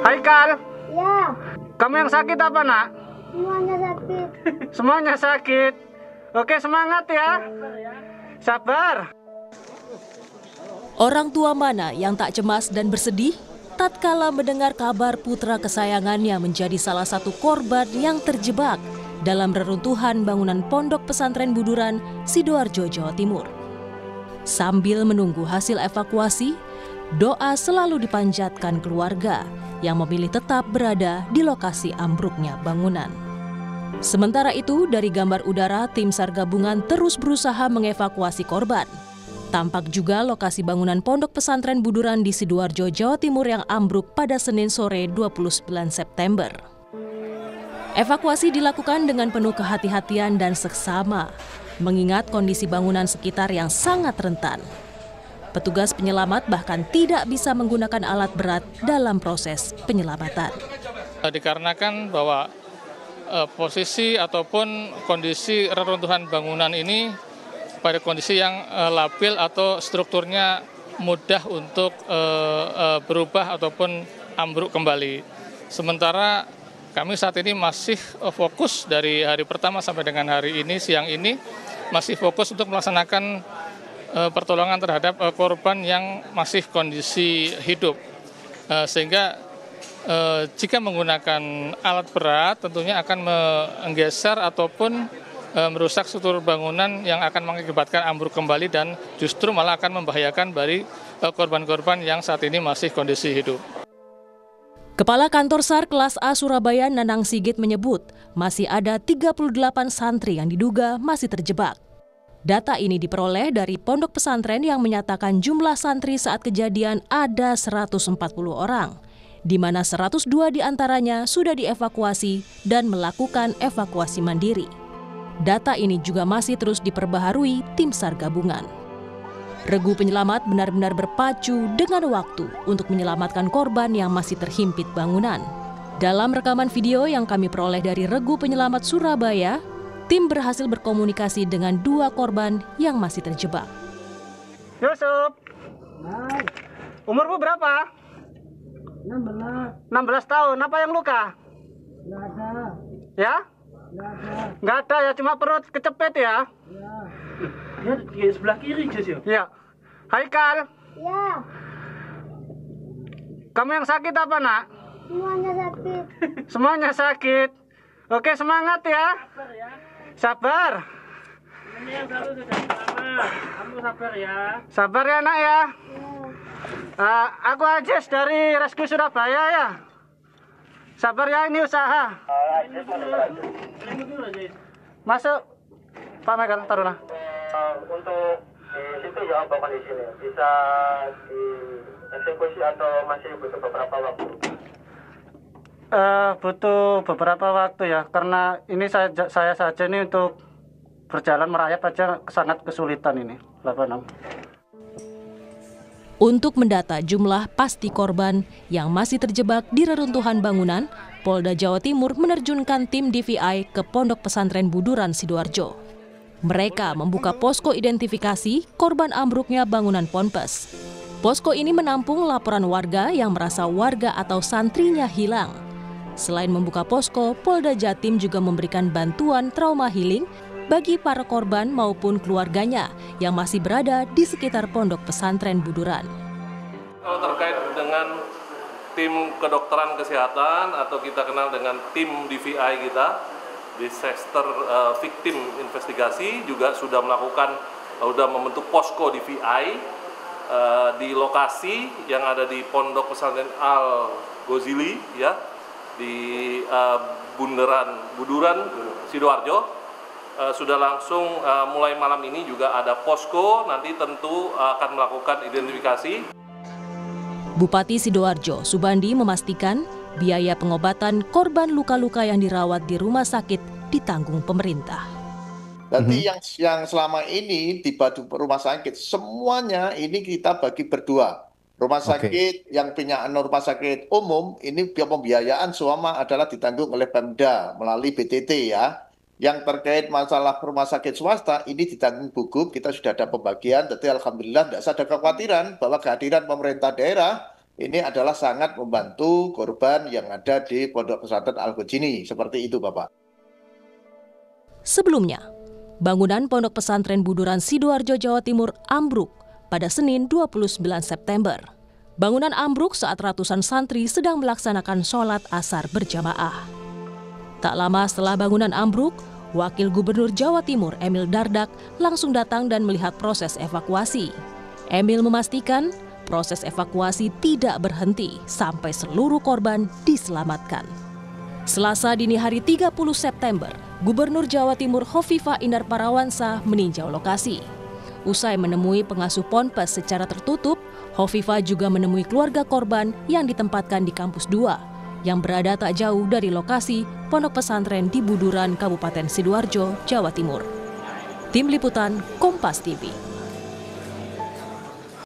Haikal, Ya, kamu yang sakit apa nak? semuanya sakit. Semuanya sakit. Oke, semangat ya. Sabar. Orang tua mana yang tak cemas dan bersedih tatkala mendengar kabar putra kesayangannya menjadi salah satu korban yang terjebak dalam reruntuhan bangunan Pondok Pesantren Buduran, Sidoarjo, Jawa Timur. Sambil menunggu hasil evakuasi, doa selalu dipanjatkan keluarga yang memilih tetap berada di lokasi ambruknya bangunan. Sementara itu, dari gambar udara, tim SAR gabungan terus berusaha mengevakuasi korban. Tampak juga lokasi bangunan Pondok Pesantren Buduran di Sidoarjo, Jawa Timur yang ambruk pada Senin sore 29 September. Evakuasi dilakukan dengan penuh kehati-hatian dan seksama, mengingat kondisi bangunan sekitar yang sangat rentan. Petugas penyelamat bahkan tidak bisa menggunakan alat berat dalam proses penyelamatan. Dikarenakan bahwa posisi ataupun kondisi reruntuhan bangunan ini pada kondisi yang labil atau strukturnya mudah untuk berubah ataupun ambruk kembali. Sementara kami saat ini masih fokus dari hari pertama sampai dengan hari ini, siang ini, masih fokus untuk melaksanakan pertolongan terhadap korban yang masih kondisi hidup. Sehingga jika menggunakan alat berat tentunya akan menggeser ataupun merusak struktur bangunan yang akan mengakibatkan ambruk kembali dan justru malah akan membahayakan bagi korban-korban yang saat ini masih kondisi hidup. Kepala Kantor SAR Kelas A Surabaya Nanang Sigit menyebut masih ada 38 santri yang diduga masih terjebak. Data ini diperoleh dari pondok pesantren yang menyatakan jumlah santri saat kejadian ada 140 orang, di mana 102 diantaranya sudah dievakuasi dan melakukan evakuasi mandiri. Data ini juga masih terus diperbaharui tim SAR gabungan. Regu penyelamat benar-benar berpacu dengan waktu untuk menyelamatkan korban yang masih terhimpit bangunan. Dalam rekaman video yang kami peroleh dari Regu Penyelamat Surabaya, tim berhasil berkomunikasi dengan 2 korban yang masih terjebak. Yusuf, umurmu berapa? 16. 16 tahun. Apa yang luka? Nggak ada. Ya? Nggak ada. Nggak ada ya, cuma perut kecepet ya? Ya. Ya, di sebelah kiri, Jas ya? Iya. Haikal, Ya, kamu yang sakit apa nak? semuanya sakit. Semuanya sakit. Oke, semangat ya. Sabar. Ini yang satu sudah selamat. Kamu sabar ya. Sabar ya nak ya. Ya. Aku Ajis dari Rescue Surabaya ya. Sabar ya, ini usaha. Ini dulu aja. Masuk. Pak Michael, taruhlah. Untuk di situ ya bukan di sini bisa dieksekusi atau masih butuh beberapa waktu? Butuh beberapa waktu ya, karena ini saya saja ini untuk berjalan merayap aja sangat kesulitan ini. 86. Untuk mendata jumlah pasti korban yang masih terjebak di reruntuhan bangunan, Polda Jawa Timur menerjunkan tim DVI ke Pondok Pesantren Buduran, Sidoarjo. Mereka membuka posko identifikasi korban ambruknya bangunan ponpes. Posko ini menampung laporan warga yang merasa warga atau santrinya hilang. Selain membuka posko, Polda Jatim juga memberikan bantuan trauma healing bagi para korban maupun keluarganya yang masih berada di sekitar Pondok Pesantren Buduran. Kalau terkait dengan tim kedokteran kesehatan atau kita kenal dengan tim DVI kita, Disaster Victim Investigasi, juga sudah membentuk posko DVI di lokasi yang ada di Pondok Pesantren Al Ghazali ya, di Buduran Sidoarjo. Sudah langsung mulai malam ini juga ada posko, nanti tentu akan melakukan identifikasi. Bupati Sidoarjo, Subandi, memastikan biaya pengobatan korban luka-luka yang dirawat di rumah sakit ditanggung pemerintah. Nanti yang selama ini di rumah sakit, semuanya ini kita bagi berdua. Rumah sakit yang punya rumah sakit umum, ini pembiayaan semua adalah ditanggung oleh Pemda melalui BTT ya. Yang terkait masalah rumah sakit swasta, ini ditanggung Bugub, kita sudah ada pembagian, jadi alhamdulillah tidak ada kekhawatiran bahwa kehadiran pemerintah daerah ini adalah sangat membantu korban yang ada di Pondok Pesantren Al-Gojini. Seperti itu, Bapak. Sebelumnya, bangunan Pondok Pesantren Buduran Sidoarjo, Jawa Timur ambruk pada Senin 29 September. Bangunan ambruk saat ratusan santri sedang melaksanakan sholat asar berjamaah. Tak lama setelah bangunan ambruk, Wakil Gubernur Jawa Timur Emil Dardak langsung datang dan melihat proses evakuasi. Emil memastikan proses evakuasi tidak berhenti sampai seluruh korban diselamatkan. Selasa dini hari 30 September, Gubernur Jawa Timur Hovifah Indar Parawansa meninjau lokasi. Usai menemui pengasuh ponpes secara tertutup, Hovifah juga menemui keluarga korban yang ditempatkan di Kampus 2, yang berada tak jauh dari lokasi Pondok Pesantren di Buduran, Kabupaten Sidoarjo, Jawa Timur. Tim Liputan Kompas TV.